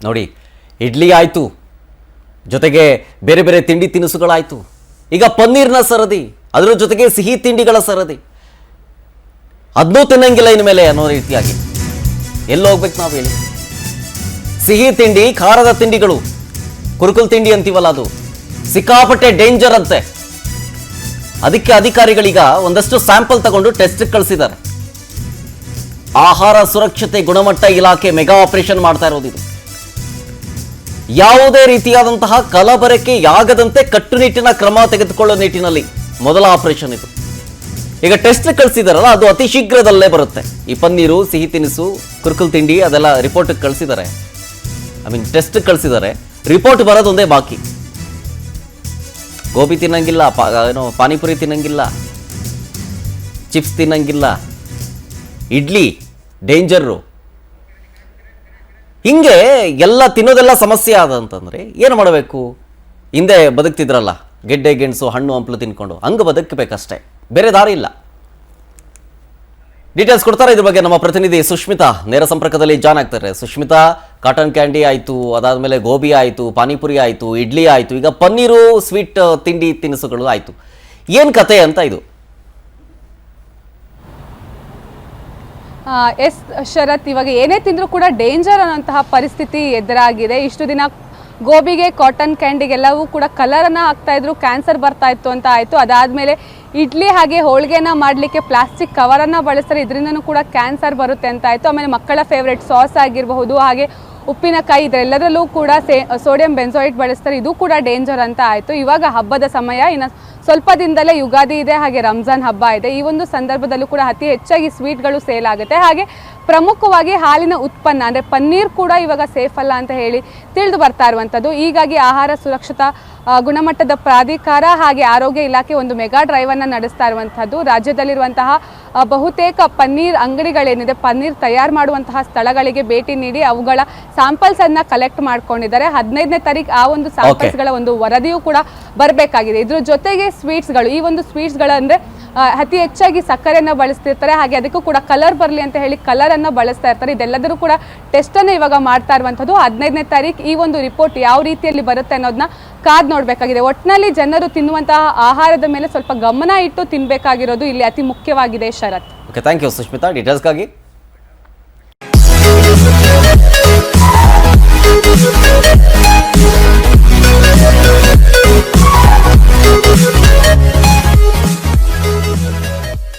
ನೋಡಿ, ಇಡ್ಲಿ ಆಯಿತು, ಜೊತೆಗೆ ಬೇರೆ ಬೇರೆ ತಿಂಡಿ ತಿನಿಸುಗಳಾಯಿತು, ಈಗ ಪನ್ನೀರ್ನ ಸರದಿ, ಅದರ ಜೊತೆಗೆ ಸಿಹಿ ತಿಂಡಿಗಳ ಸರದಿ. ಅದನ್ನೂ ತಿನ್ನಂಗಿಲ್ಲ ಇನ್ಮೇಲೆ ಅನ್ನೋ ರೀತಿಯಾಗಿ ಎಲ್ಲಿ ಹೋಗ್ಬೇಕು ನಾವು ಹೇಳಿ? ಸಿಹಿ ತಿಂಡಿ, ಖಾರದ ತಿಂಡಿಗಳು, ಕುರುಕುಲ್ ತಿಂಡಿ ಅಂತೀವಲ್ಲ, ಅದು ಸಿಕ್ಕಾಪಟ್ಟೆ ಡೇಂಜರ್ ಅಂತೆ. ಅದಕ್ಕೆ ಅಧಿಕಾರಿಗಳೀಗ ಒಂದಷ್ಟು ಸ್ಯಾಂಪಲ್ ತಗೊಂಡು ಟೆಸ್ಟ್ ಕಳಿಸಿದ್ದಾರೆ. ಆಹಾರ ಸುರಕ್ಷತೆ ಗುಣಮಟ್ಟ ಇಲಾಖೆ ಮೆಗಾ ಆಪರೇಷನ್ ಮಾಡ್ತಾ ಇರೋದು ಇದು. ಯಾವುದೇ ರೀತಿಯಾದಂತಹ ಕಲಬೆರಕೆಯಾಗದಂತೆ ಕಟ್ಟುನಿಟ್ಟಿನ ಕ್ರಮ ತೆಗೆದುಕೊಳ್ಳೋ ನಿಟ್ಟಿನಲ್ಲಿ ಮೊದಲ ಆಪರೇಷನ್ ಇದು. ಈಗ ಟೆಸ್ಟ್ ಕಳಿಸಿದಾರಲ್ಲ, ಅದು ಅತಿ ಶೀಘ್ರದಲ್ಲೇ ಬರುತ್ತೆ. ಈ ಪನ್ನೀರು, ಸಿಹಿ ತಿನಿಸು, ಕುರುಕುಲ್ ತಿಂಡಿ ಅದೆಲ್ಲ ರಿಪೋರ್ಟ್ ಕಳಿಸಿದ್ದಾರೆ. ಟೆಸ್ಟ್ ಕಳಿಸಿದ್ದಾರೆ, ರಿಪೋರ್ಟ್ ಬರೋದೊಂದೇ ಬಾಕಿ. ಗೋಬಿ ತಿನ್ನಂಗಿಲ್ಲ, ಪಾನಿಪುರಿ ತಿನ್ನಂಗಿಲ್ಲ, ಚಿಪ್ಸ್ ತಿನ್ನಂಗಿಲ್ಲ, ಇಡ್ಲಿ ಡೇಂಜರು, ಹಿಂಗೆ ಎಲ್ಲ ತಿನ್ನೋದೆಲ್ಲ ಸಮಸ್ಯೆ ಆದಂತಂದ್ರೆ ಏನು ಮಾಡಬೇಕು? ಹಿಂದೆ ಬದುಕ್ತಿದ್ರಲ್ಲ, ಗೆಡ್ಡೆ ಗೆಣಸು ಹಣ್ಣು ಹಂಪಲು ತಿನ್ಕೊಂಡು, ಹಂಗೆ ಬದುಕಬೇಕಷ್ಟೇ, ಬೇರೆ ದಾರಿ ಇಲ್ಲ. ಡೀಟೇಲ್ಸ್ ಕೊಡ್ತಾರೆ ಇದ್ರ ಬಗ್ಗೆ ನಮ್ಮ ಪ್ರತಿನಿಧಿ ಸುಷ್ಮಿತಾ ನೇರ ಸಂಪರ್ಕದಲ್ಲಿ ಜಾಯ್ನ್ ಆಗ್ತಾರೆ. ಸುಷ್ಮಿತಾ, ಕಾಟನ್ ಕ್ಯಾಂಡಿ ಆಯಿತು, ಅದಾದಮೇಲೆ ಗೋಬಿ ಆಯಿತು, ಪಾನಿಪುರಿ ಆಯಿತು, ಇಡ್ಲಿ ಆಯಿತು, ಈಗ ಪನ್ನೀರು, ಸ್ವೀಟ್ ತಿಂಡಿ ತಿನಿಸುಗಳು ಆಯಿತು. ಏನು ಕತೆ ಅಂತ ಇದು? ಎಸ್ ಶರತ್, ಇವಾಗ ಏನೇ ತಿಂದರೂ ಕೂಡ ಡೇಂಜರ್ ಅನ್ನೋಂತಹ ಪರಿಸ್ಥಿತಿ ಎದುರಾಗಿದೆ. ಇಷ್ಟು ದಿನ ಗೋಬಿಗೆ, ಕಾಟನ್ ಕ್ಯಾಂಡಿಗೆಲ್ಲವೂ ಕೂಡ ಕಲರನ್ನು ಹಾಕ್ತಾ ಇದ್ರು, ಕ್ಯಾನ್ಸರ್ ಬರ್ತಾ ಇತ್ತು ಅಂತ ಆಯಿತು. ಅದಾದಮೇಲೆ ಇಡ್ಲಿ ಹಾಗೆ ಹೋಳಿಗೆನ ಮಾಡಲಿಕ್ಕೆ ಪ್ಲಾಸ್ಟಿಕ್ ಕವರನ್ನು ಬಳಸ್ತಾರೆ, ಇದರಿಂದನೂ ಕೂಡ ಕ್ಯಾನ್ಸರ್ ಬರುತ್ತೆ ಅಂತ ಆಯಿತು. ಆಮೇಲೆ ಮಕ್ಕಳ ಫೇವ್ರೆಟ್ ಸಾಸ್ ಆಗಿರಬಹುದು, ಹಾಗೆ ಉಪ್ಪಿನಕಾಯಿ, ಇದೆಲ್ಲದರಲ್ಲೂ ಕೂಡ ಸೋಡಿಯಂ ಬೆಂಜೋಯಿಟ್ ಬಳಸ್ತಾರೆ, ಇದು ಕೂಡ ಡೇಂಜರ್ ಅಂತ ಆಯಿತು. ಇವಾಗ ಹಬ್ಬದ ಸಮಯ, ಇನ್ನು ಸ್ವಲ್ಪ ದಿನದಲ್ಲೇ ಯುಗಾದಿ ಇದೆ, ಹಾಗೆ ರಂಜಾನ್ ಹಬ್ಬ ಇದೆ. ಈ ಒಂದು ಸಂದರ್ಭದಲ್ಲೂ ಕೂಡ ಅತಿ ಹೆಚ್ಚಾಗಿ ಸ್ವೀಟ್ಗಳು ಸೇಲ್ ಆಗುತ್ತೆ. ಹಾಗೆ ಪ್ರಮುಖವಾಗಿ ಹಾಲಿನ ಉತ್ಪನ್ನ ಅಂದರೆ ಪನ್ನೀರ್ ಕೂಡ ಇವಾಗ ಸೇಫ್ ಅಲ್ಲ ಅಂತ ಹೇಳಿ ತಿಳಿದು ಬರ್ತಾ ಇರುವಂಥದ್ದು. ಹೀಗಾಗಿ ಆಹಾರ ಸುರಕ್ಷತಾ ಗುಣಮಟ್ಟದ ಪ್ರಾಧಿಕಾರ ಹಾಗೆ ಆರೋಗ್ಯ ಇಲಾಖೆ ಒಂದು ಮೆಗಾ ಡ್ರೈವನ್ನು ನಡೆಸ್ತಾ ಇರುವಂಥದ್ದು. ರಾಜ್ಯದಲ್ಲಿರುವಂತಹ ಬಹುತೇಕ ಪನ್ನೀರ್ ಅಂಗಡಿಗಳೇನಿದೆ, ಪನ್ನೀರ್ ತಯಾರು ಮಾಡುವಂತಹ ಸ್ಥಳಗಳಿಗೆ ಭೇಟಿ ನೀಡಿ ಅವುಗಳ ಸ್ಯಾಂಪಲ್ಸನ್ನು ಕಲೆಕ್ಟ್ ಮಾಡ್ಕೊಂಡಿದ್ದಾರೆ. 15ನೇ ತಾರೀಕು ಆ ಒಂದು ಸ್ಯಾಂಪಲ್ಸ್ಗಳ ಒಂದು ವರದಿಯೂ ಕೂಡ ಬರಬೇಕಾಗಿದೆ. ಇದ್ರ ಜೊತೆಗೆ ಸ್ವೀಟ್ಸ್ಗಳು, ಈ ಒಂದು ಸ್ವೀಟ್ಸ್ಗಳು ಅಂದರೆ ಅತಿ ಹೆಚ್ಚಾಗಿ ಸಕ್ಕರೆಯನ್ನು ಬಳಸ್ತಿರ್ತಾರೆ, ಹಾಗೆ ಅದಕ್ಕೂ ಕೂಡ ಕಲರ್ ಬರಲಿ ಅಂತ ಹೇಳಿ ಕಲರನ್ನು ಬಳಸ್ತಾ ಇರ್ತಾರೆ. ಇದೆಲ್ಲದರೂ ಕೂಡ ಟೆಸ್ಟನ್ನು ಇವಾಗ ಮಾಡ್ತಾ ಇರುವಂಥದ್ದು. 15ನೇ ತಾರೀಕು ಈ ಒಂದು ರಿಪೋರ್ಟ್ ಯಾವ ರೀತಿಯಲ್ಲಿ ಬರುತ್ತೆ ಅನ್ನೋದನ್ನ ಕಾದು ನೋಡಬೇಕಾಗಿದೆ. ಒಟ್ಟಿನಲ್ಲಿ ಜನರು ತಿನ್ನುವಂತಹ ಆಹಾರದ ಮೇಲೆ ಸ್ವಲ್ಪ ಗಮನ ಇಟ್ಟು ತಿನ್ನಬೇಕಾಗಿರೋದು ಇಲ್ಲಿ ಅತಿ ಮುಖ್ಯವಾಗಿದೆ. ಶರತ್, ಓಕೆ, ಥ್ಯಾಂಕ್ ಯು ಸುಷ್ಮಿತಾ ಡೀಟೇಲ್ಸ್ಗಾಗಿ.